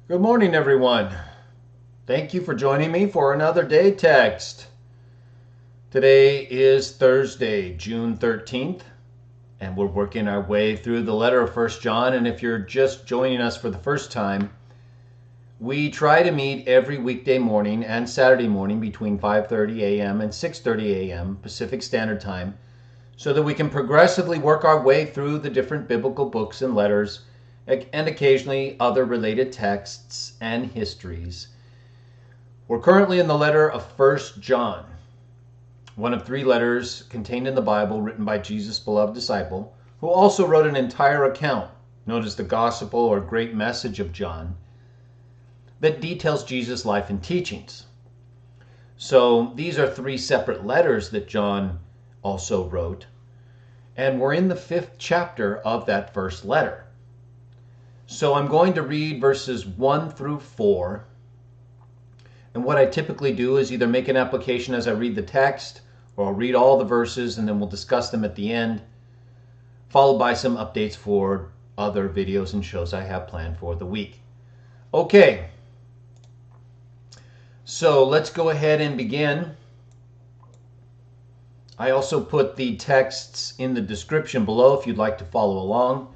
Good morning, everyone. Thank you for joining me for another day text. Today is Thursday, June 13th, and we're working our way through the letter of 1 John. And if you're just joining us for the first time, we try to meet every weekday morning and Saturday morning between 5:30 a.m. and 6:30 a.m. Pacific Standard Time so that we can progressively work our way through the different biblical books and letters and occasionally other related texts and histories. We're currently in the letter of 1 John, one of three letters contained in the Bible written by Jesus' beloved disciple, who also wrote an entire account known as the Gospel or Great Message of John that details Jesus' life and teachings. So these are three separate letters that John also wrote, and we're in the 5th chapter of that first letter. So I'm going to read verses 1 through 4. And what I typically do is either make an application as I read the text, or I'll read all the verses and then we'll discuss them at the end, followed by some updates for other videos and shows I have planned for the week. Okay, so let's go ahead and begin. I also put the texts in the description below if you'd like to follow along.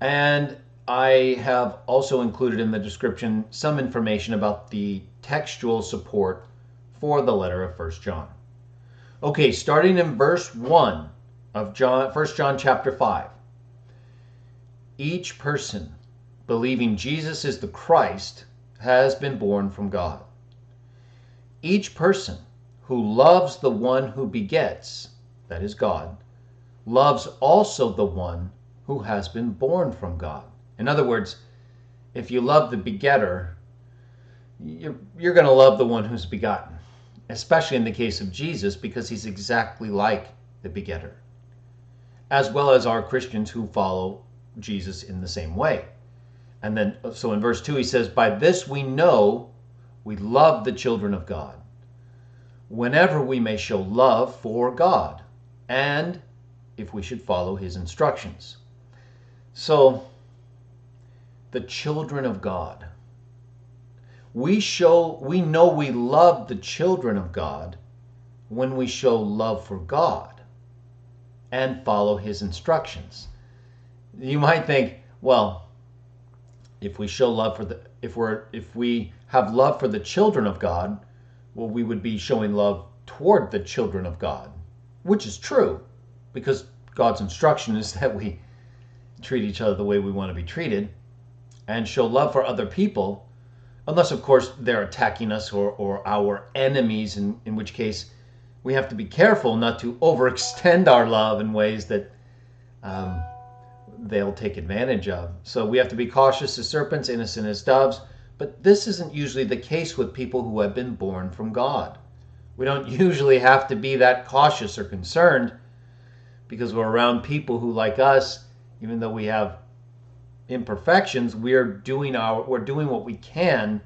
And I have also included in the description some information about the textual support for the letter of 1 John. Okay, starting in verse 1 of 1 John chapter 5. Each person believing Jesus is the Christ has been born from God. Each person who loves the one who begets, that is God, loves also the one who has been born from God. In other words, if you love the begetter, you're going to love the one who's begotten, especially in the case of Jesus, because he's exactly like the begetter, as well as our Christians who follow Jesus in the same way. And then, so in verse 2, he says, "By this we know we love the children of God, whenever we may show love for God, and if we should follow his instructions." So, the children of God. We know we love the children of God when we show love for God and follow his instructions. You might think, well, if we show love for if we have love for the children of God, well, we would be showing love toward the children of God, which is true, because God's instruction is that we treat each other the way we want to be treated and show love for other people, unless, of course, they're attacking us or our enemies, in which case we have to be careful not to overextend our love in ways that they'll take advantage of. So we have to be cautious as serpents, innocent as doves, but this isn't usually the case with people who have been born from God. We don't usually have to be that cautious or concerned because we're around people who, like us, even though we have imperfections, we're doing what we can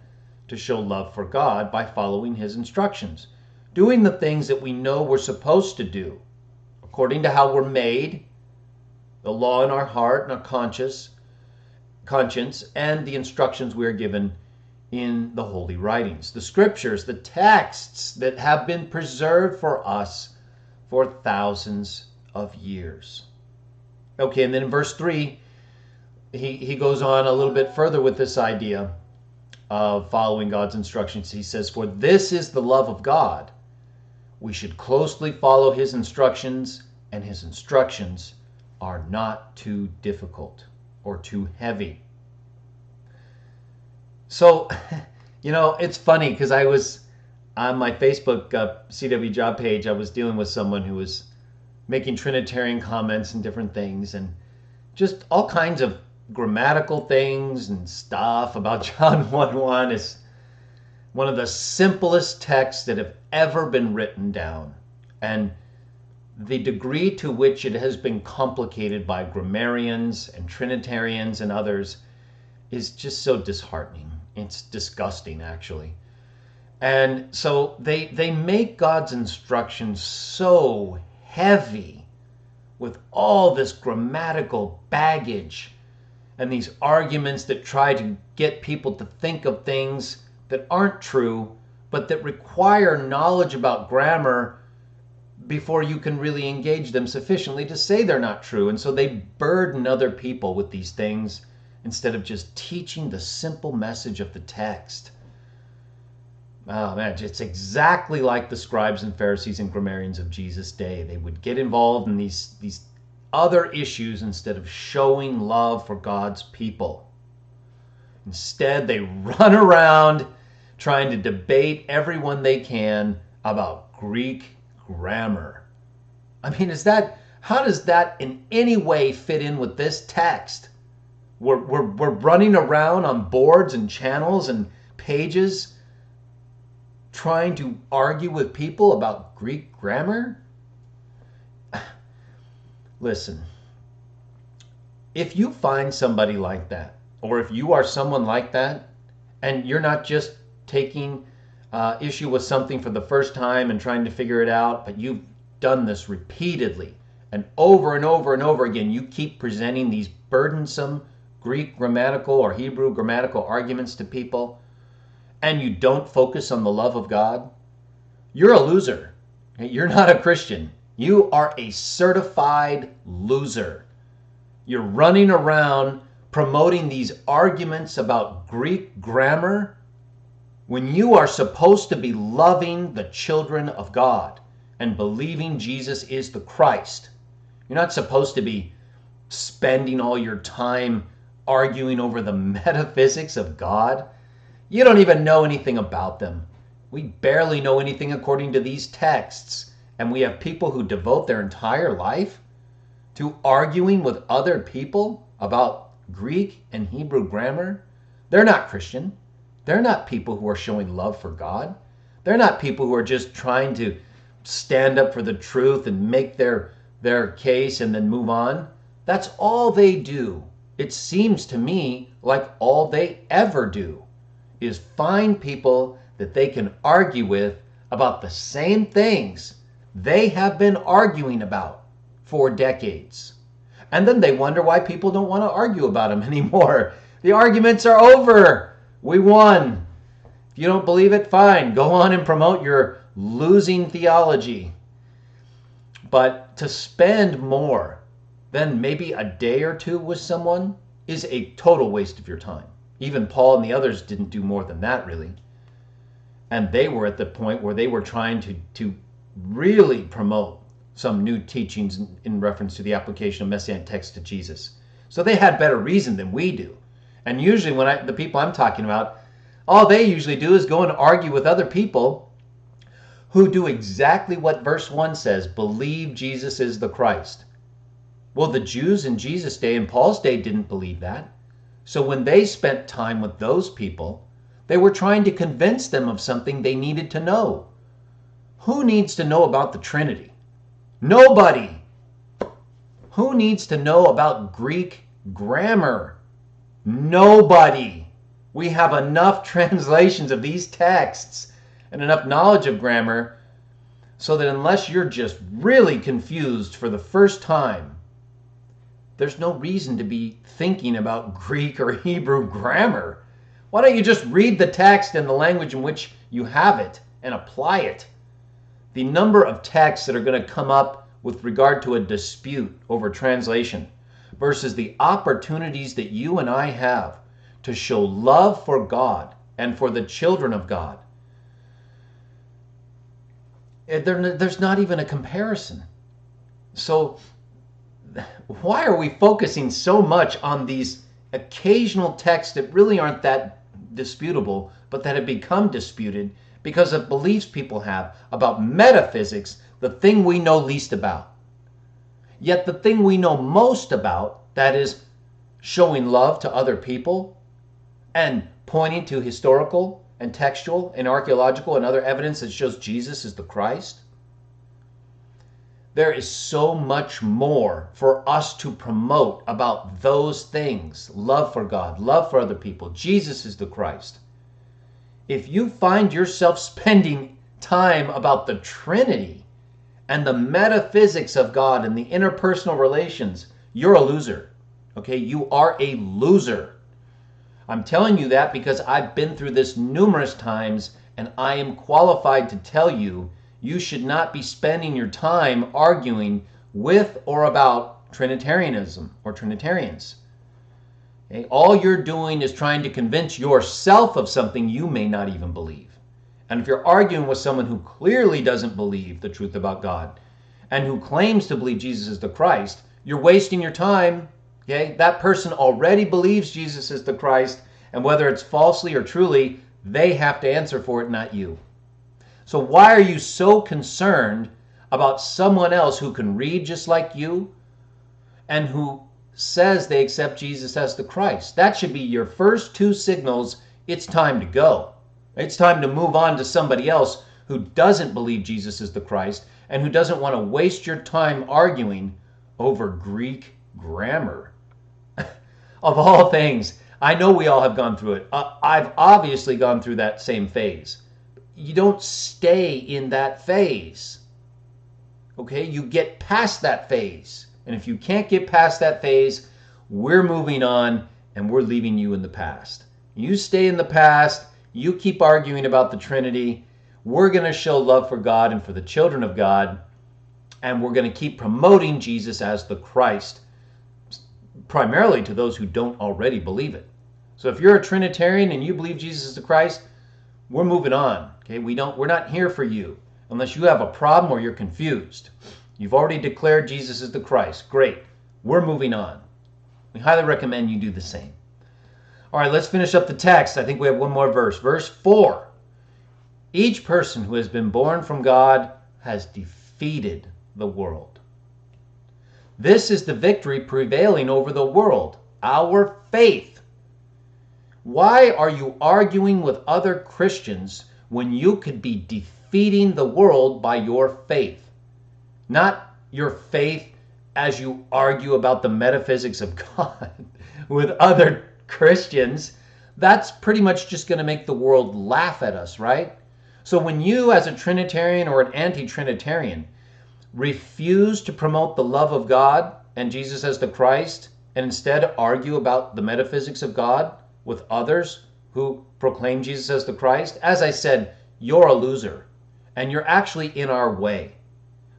to show love for God by following his instructions, doing the things that we know we're supposed to do according to how we're made, the law in our heart and our conscience, and the instructions we are given in the holy writings, the scriptures, the texts that have been preserved for us for thousands of years. Okay, and then in verse 3, he goes on a little bit further with this idea of following God's instructions. He says, "For this is the love of God. We should closely follow his instructions, and his instructions are not too difficult or too heavy." So, it's funny because I was on my Facebook CW job page, I was dealing with someone who was making Trinitarian comments and different things, and just all kinds of grammatical things and stuff about John 1:1 is one of the simplest texts that have ever been written down. And the degree to which it has been complicated by grammarians and Trinitarians and others is just so disheartening. It's disgusting, actually. And so they make God's instructions so heavy with all this grammatical baggage and these arguments that try to get people to think of things that aren't true, but that require knowledge about grammar before you can really engage them sufficiently to say they're not true. And so they burden other people with these things instead of just teaching the simple message of the text. Oh man, it's exactly like the scribes and Pharisees and grammarians of Jesus' day. They would get involved in these other issues instead of showing love for God's people. Instead, they run around trying to debate everyone they can about Greek grammar. I mean, how does that in any way fit in with this text? We're running around on boards and channels and pages trying to argue with people about Greek grammar? Listen, if you find somebody like that, or if you are someone like that, and you're not just taking issue with something for the first time and trying to figure it out, but you've done this repeatedly and over and over and over again, you keep presenting these burdensome Greek grammatical or Hebrew grammatical arguments to people, and you don't focus on the love of God, you're a loser. You're not a Christian. You are a certified loser. You're running around promoting these arguments about Greek grammar when you are supposed to be loving the children of God and believing Jesus is the Christ. You're not supposed to be spending all your time arguing over the metaphysics of God. You don't even know anything about them. We barely know anything according to these texts, and we have people who devote their entire life to arguing with other people about Greek and Hebrew grammar. They're not Christian. They're not people who are showing love for God. They're not people who are just trying to stand up for the truth and make their case and then move on. That's all they do. It seems to me like all they ever do is find people that they can argue with about the same things they have been arguing about for decades. And then they wonder why people don't want to argue about them anymore. The arguments are over. We won. If you don't believe it, fine. Go on and promote your losing theology. But to spend more than maybe a day or two with someone is a total waste of your time. Even Paul and the others didn't do more than that, really. And they were at the point where they were trying to really promote some new teachings in reference to the application of Messianic text to Jesus. So they had better reason than we do. And usually when the people I'm talking about, all they usually do is go and argue with other people who do exactly what verse 1 says, believe Jesus is the Christ. Well, the Jews in Jesus' day and Paul's day didn't believe that. So when they spent time with those people, they were trying to convince them of something they needed to know. Who needs to know about the Trinity? Nobody. Who needs to know about Greek grammar? Nobody. We have enough translations of these texts and enough knowledge of grammar so that unless you're just really confused for the first time, there's no reason to be thinking about Greek or Hebrew grammar. Why don't you just read the text in the language in which you have it and apply it? The number of texts that are going to come up with regard to a dispute over translation versus the opportunities that you and I have to show love for God and for the children of God. There's not even a comparison. So why are we focusing so much on these occasional texts that really aren't that disputable, but that have become disputed because of beliefs people have about metaphysics, the thing we know least about? Yet the thing we know most about, that is showing love to other people and pointing to historical and textual and archaeological and other evidence that shows Jesus is the Christ. There is so much more for us to promote about those things. Love for God, love for other people. Jesus is the Christ. If you find yourself spending time about the Trinity and the metaphysics of God and the interpersonal relations, you're a loser. Okay, you are a loser. I'm telling you that because I've been through this numerous times, and I am qualified to tell you, you should not be spending your time arguing with or about Trinitarianism or Trinitarians. Okay? All you're doing is trying to convince yourself of something you may not even believe. And if you're arguing with someone who clearly doesn't believe the truth about God and who claims to believe Jesus is the Christ, you're wasting your time. Okay? That person already believes Jesus is the Christ, and whether it's falsely or truly, they have to answer for it, not you. So why are you so concerned about someone else who can read just like you and who says they accept Jesus as the Christ? That should be your first two signals. It's time to go. It's time to move on to somebody else who doesn't believe Jesus is the Christ and who doesn't want to waste your time arguing over Greek grammar. Of all things, I know we all have gone through it. I've obviously gone through that same phase. You don't stay in that phase. Okay? You get past that phase. And if you can't get past that phase, we're moving on and we're leaving you in the past. You stay in the past. You keep arguing about the Trinity. We're going to show love for God and for the children of God. And we're going to keep promoting Jesus as the Christ, primarily to those who don't already believe it. So if you're a Trinitarian and you believe Jesus is the Christ, we're moving on. Okay? We're not here for you unless you have a problem or you're confused. You've already declared Jesus is the Christ. Great. We're moving on. We highly recommend you do the same. All right, let's finish up the text. I think we have one more verse. Verse 4. Each person who has been born from God has defeated the world. This is the victory prevailing over the world, our faith. Why are you arguing with other Christians when you could be defeating the world by your faith? Not your faith as you argue about the metaphysics of God with other Christians. That's pretty much just going to make the world laugh at us, right? So when you, as a Trinitarian or an anti-Trinitarian, refuse to promote the love of God and Jesus as the Christ, and instead argue about the metaphysics of God with others who proclaim Jesus as the Christ, as I said, you're a loser, and you're actually in our way.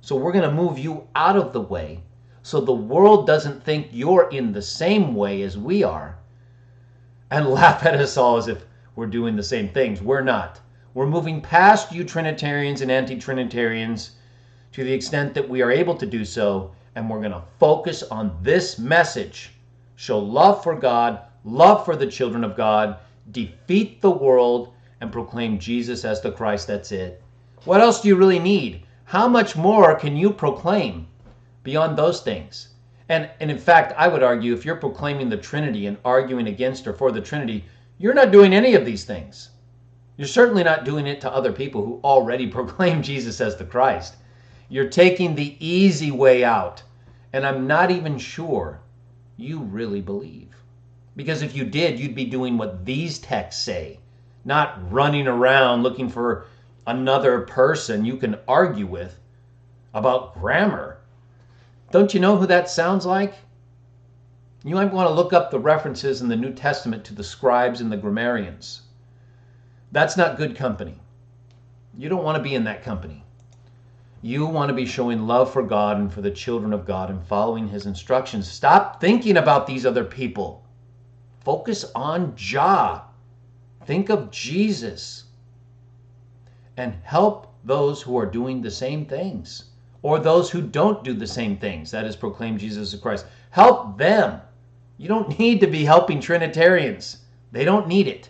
So we're going to move you out of the way so the world doesn't think you're in the same way as we are and laugh at us all as if we're doing the same things. We're not. We're moving past you Trinitarians and anti-Trinitarians to the extent that we are able to do so, and we're going to focus on this message. Show love for God, love for the children of God, defeat the world, and proclaim Jesus as the Christ. That's it. What else do you really need? How much more can you proclaim beyond those things? And in fact, I would argue if you're proclaiming the Trinity and arguing against or for the Trinity, you're not doing any of these things. You're certainly not doing it to other people who already proclaim Jesus as the Christ. You're taking the easy way out. And I'm not even sure you really believe. Because if you did, you'd be doing what these texts say, not running around looking for another person you can argue with about grammar. Don't you know who that sounds like? You might want to look up the references in the New Testament to the scribes and the grammarians. That's not good company. You don't want to be in that company. You want to be showing love for God and for the children of God and following his instructions. Stop thinking about these other people. Focus on Jah. Think of Jesus. And help those who are doing the same things. Or those who don't do the same things. That is, proclaim Jesus as Christ. Help them. You don't need to be helping Trinitarians. They don't need it.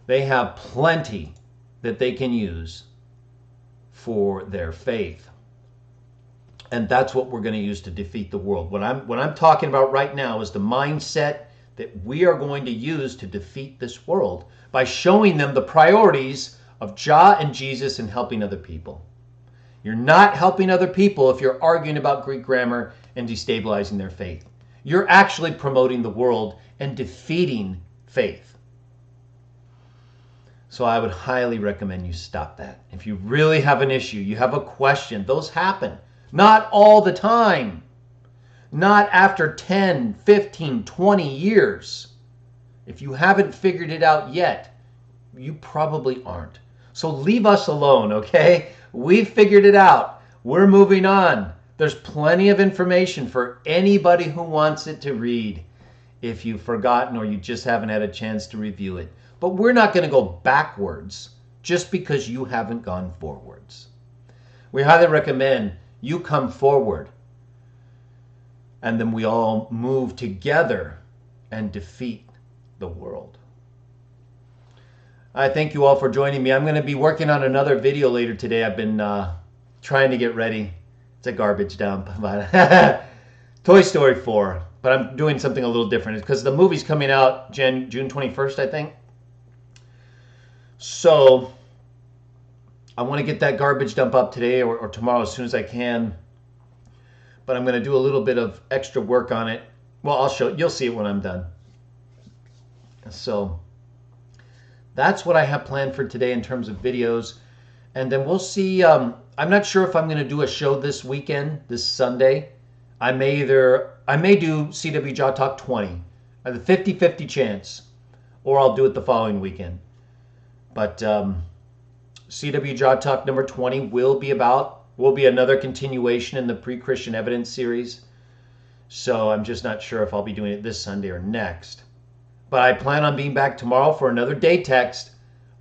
They have plenty that they can use for their faith. And that's what we're going to use to defeat the world. What I'm talking about right now is the mindset that we are going to use to defeat this world by showing them the priorities of Jah and Jesus and helping other people. You're not helping other people if you're arguing about Greek grammar and destabilizing their faith. You're actually promoting the world and defeating faith. So I would highly recommend you stop that. If you really have an issue, you have a question, those happen. Not all the time. Not after 10, 15, 20 years. If you haven't figured it out yet, you probably aren't. So leave us alone, okay? We've figured it out. We're moving on. There's plenty of information for anybody who wants it to read if you've forgotten or you just haven't had a chance to review it. But we're not going to go backwards just because you haven't gone forwards. We highly recommend you come forward and then we all move together and defeat the world. I thank you all for joining me. I'm going to be working on another video later today. I've been trying to get ready. It's a garbage dump. Toy Story 4. But I'm doing something a little different because the movie's coming out June 21st, I think. So I want to get that garbage dump up today or tomorrow as soon as I can. But I'm going to do a little bit of extra work on it. Well, you'll see it when I'm done. So that's what I have planned for today in terms of videos. And then we'll see. I'm not sure if I'm going to do a show this weekend, this Sunday. I may do CW Jaw Talk 20. I have a 50-50 chance. Or I'll do it the following weekend. But CW Jaw Talk number 20 will be another continuation in the Pre-Christian Evidence series. So I'm just not sure if I'll be doing it this Sunday or next. But I plan on being back tomorrow for another day text.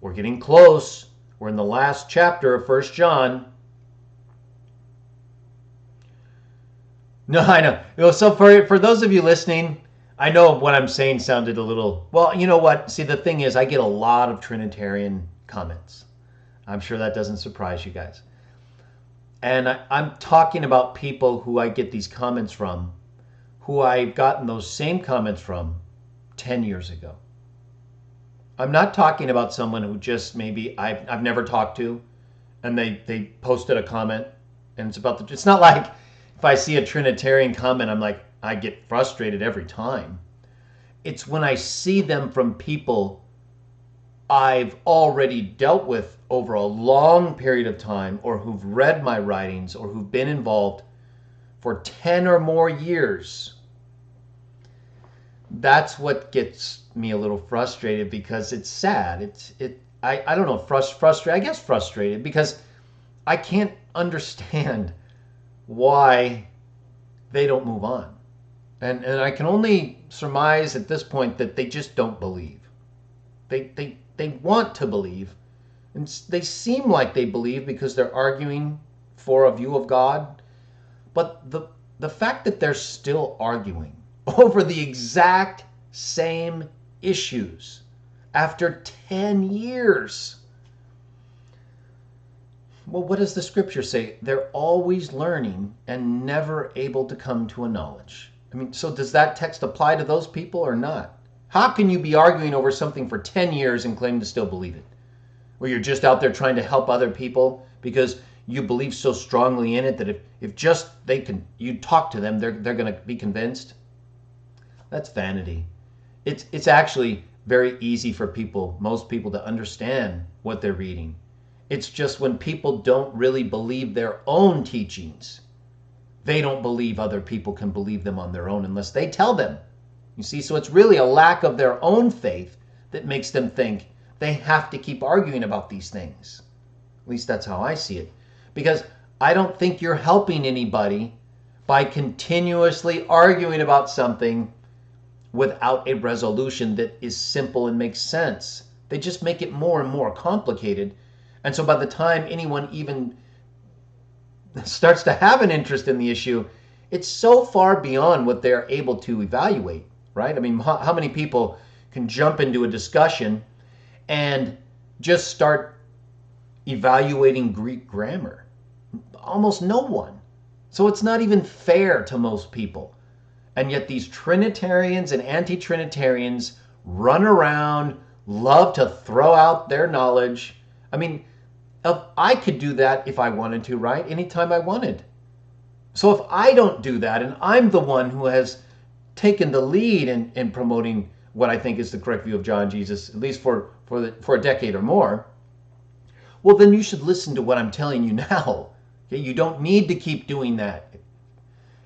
We're getting close. We're in the last chapter of 1 John. No, I know. So for those of you listening, I know what I'm saying sounded a little... Well, you know what? See, the thing is, I get a lot of Trinitarian comments. I'm sure that doesn't surprise you guys. And I'm talking about people who I get these comments from, who I've gotten those same comments from 10 years ago. I'm not talking about someone who just maybe I've never talked to, and they posted a comment, and it's not like if I see a Trinitarian comment, I'm like, I get frustrated every time. It's when I see them from people I've already dealt with over a long period of time, or who've read my writings, or who've been involved for 10 or more years. That's what gets me a little frustrated, because it's sad. I don't know, frustrated. I guess frustrated because I can't understand why they don't move on. And I can only surmise at this point that they just don't believe. They want to believe, and they seem like they believe because they're arguing for a view of God. But the fact that they're still arguing over the exact same issues after 10 years. Well, what does the scripture say? They're always learning and never able to come to a knowledge. I mean, so does that text apply to those people or not? How can you be arguing over something for 10 years and claim to still believe it? Or you're just out there trying to help other people because you believe so strongly in it that if just you talk to them, they're going to be convinced? That's vanity. It's actually very easy for most people to understand what they're reading. It's just when people don't really believe their own teachings, they don't believe other people can believe them on their own unless they tell them. You see, so it's really a lack of their own faith that makes them think they have to keep arguing about these things. At least that's how I see it. Because I don't think you're helping anybody by continuously arguing about something without a resolution that is simple and makes sense. They just make it more and more complicated. And so by the time anyone even starts to have an interest in the issue, it's so far beyond what they're able to evaluate, right? I mean, how many people can jump into a discussion and just start evaluating Greek grammar? Almost no one. So it's not even fair to most people. And yet these Trinitarians and anti-Trinitarians run around, love to throw out their knowledge. I mean, I could do that if I wanted to, right? Anytime I wanted. So if I don't do that, and I'm the one who has taken the lead in promoting what I think is the correct view of John Jesus, at least for a decade or more, well, then you should listen to what I'm telling you now. Okay? You don't need to keep doing that.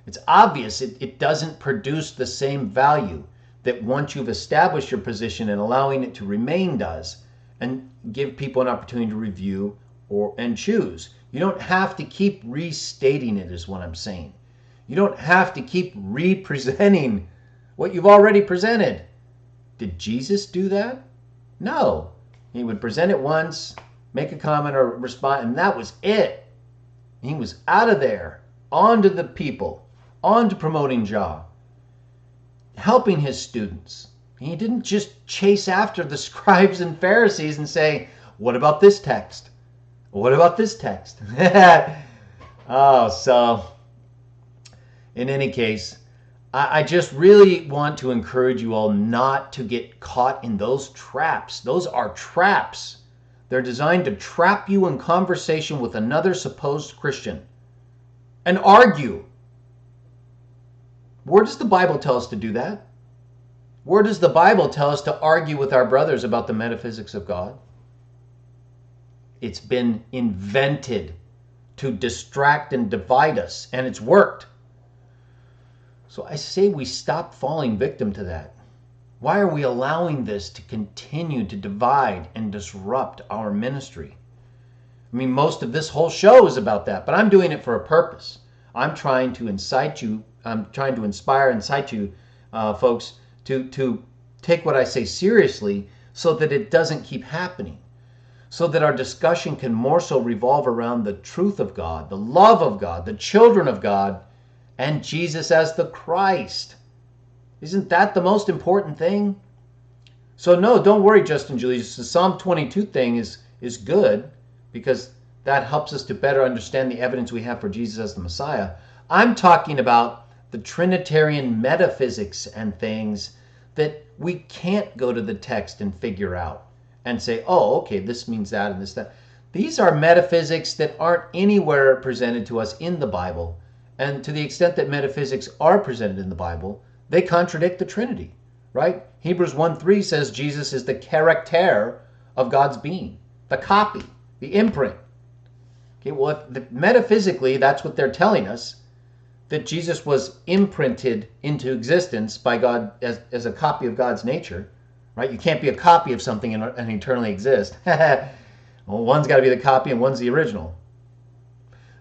It's obvious it doesn't produce the same value that once you've established your position and allowing it to remain does, and give people an opportunity to review and choose. You don't have to keep restating it, is what I'm saying. You don't have to keep representing what you've already presented. Did Jesus do that? No. He would present it once, make a comment or respond, and that was it. He was out of there, on to the people, on to promoting Jah, helping his students. He didn't just chase after the scribes and Pharisees and say, what about this text? What about this text? So in any case, I just really want to encourage you all not to get caught in those traps. Those are traps. They're designed to trap you in conversation with another supposed Christian and argue. Where does the Bible tell us to do that? Where does the Bible tell us to argue with our brothers about the metaphysics of God? It's been invented to distract and divide us, and it's worked. So I say we stop falling victim to that. Why are we allowing this to continue to divide and disrupt our ministry? I mean, most of this whole show is about that, but I'm doing it for a purpose. I'm trying to incite you. I'm trying to inspire, incite you, folks, to take what I say seriously so that it doesn't keep happening. So that our discussion can more so revolve around the truth of God, the love of God, the children of God, and Jesus as the Christ. Isn't that the most important thing? So no, don't worry, Justin Julius. The Psalm 22 thing is good because that helps us to better understand the evidence we have for Jesus as the Messiah. I'm talking about the Trinitarian metaphysics and things that we can't go to the text and figure out and say, oh, okay, this means that and this, that. These are metaphysics that aren't anywhere presented to us in the Bible. And to the extent that metaphysics are presented in the Bible, they contradict the Trinity, right? Hebrews 1:3 says Jesus is the character of God's being, the copy, the imprint. Okay, well, metaphysically, that's what they're telling us, that Jesus was imprinted into existence by God as a copy of God's nature, right? You can't be a copy of something and eternally exist. Well, one's got to be the copy and one's the original.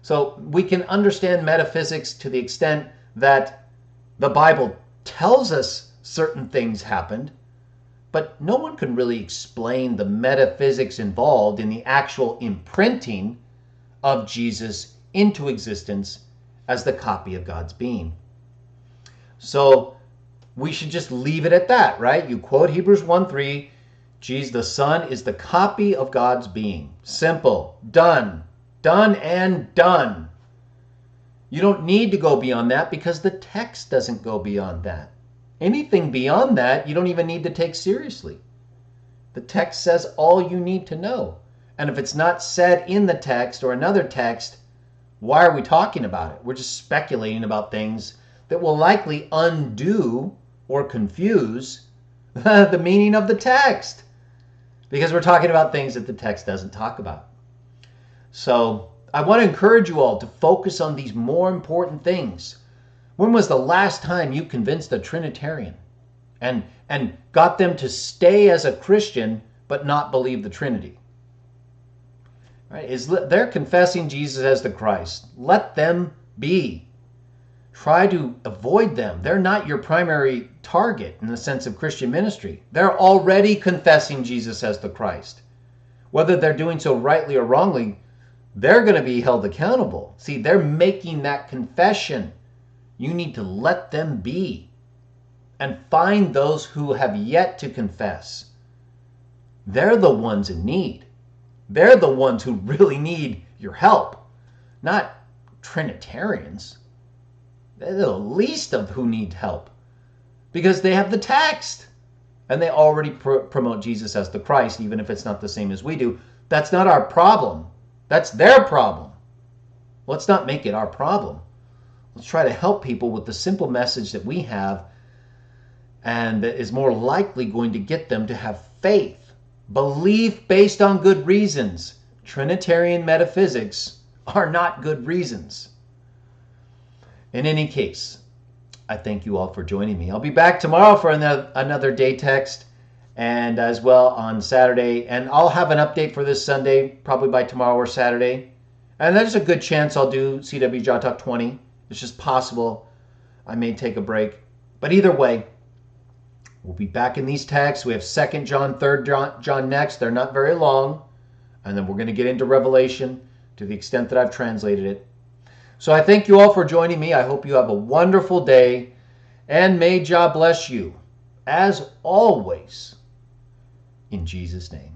So we can understand metaphysics to the extent that the Bible tells us certain things happened, but no one can really explain the metaphysics involved in the actual imprinting of Jesus into existence as the copy of God's being. So we should just leave it at that, right? You quote Hebrews 1:3, Jesus the Son is the copy of God's being. Simple. Done. Done and done. You don't need to go beyond that because the text doesn't go beyond that. Anything beyond that, you don't even need to take seriously. The text says all you need to know. And if it's not said in the text or another text, why are we talking about it? We're just speculating about things that will likely undo or confuse the meaning of the text, because we're talking about things that the text doesn't talk about. So I want to encourage you all to focus on these more important things. When was the last time you convinced a Trinitarian and got them to stay as a Christian but not believe the Trinity? Right? They're confessing Jesus as the Christ. Let them be. Try to avoid them. They're not your primary target in the sense of Christian ministry. They're already confessing Jesus as the Christ. Whether they're doing so rightly or wrongly, they're going to be held accountable. See, they're making that confession. You need to let them be and find those who have yet to confess. They're the ones in need. They're the ones who really need your help, not Trinitarians. They're the least of who need help because they have the text and they already promote Jesus as the Christ, even if it's not the same as we do. That's not our problem. That's their problem. Let's not make it our problem. Let's try to help people with the simple message that we have and that is more likely going to get them to have faith. Belief based on good reasons. Trinitarian metaphysics are not good reasons. In any case, I thank you all for joining me. I'll be back tomorrow for another day text, and as well on Saturday. And I'll have an update for this Sunday, probably by tomorrow or Saturday. And there's a good chance I'll do CW Jaw Talk 20. It's just possible I may take a break. But either way, we'll be back in these texts. We have 2 John, 3 John next. They're not very long. And then we're going to get into Revelation to the extent that I've translated it. So I thank you all for joining me. I hope you have a wonderful day. And may Jah bless you, as always, in Jesus' name.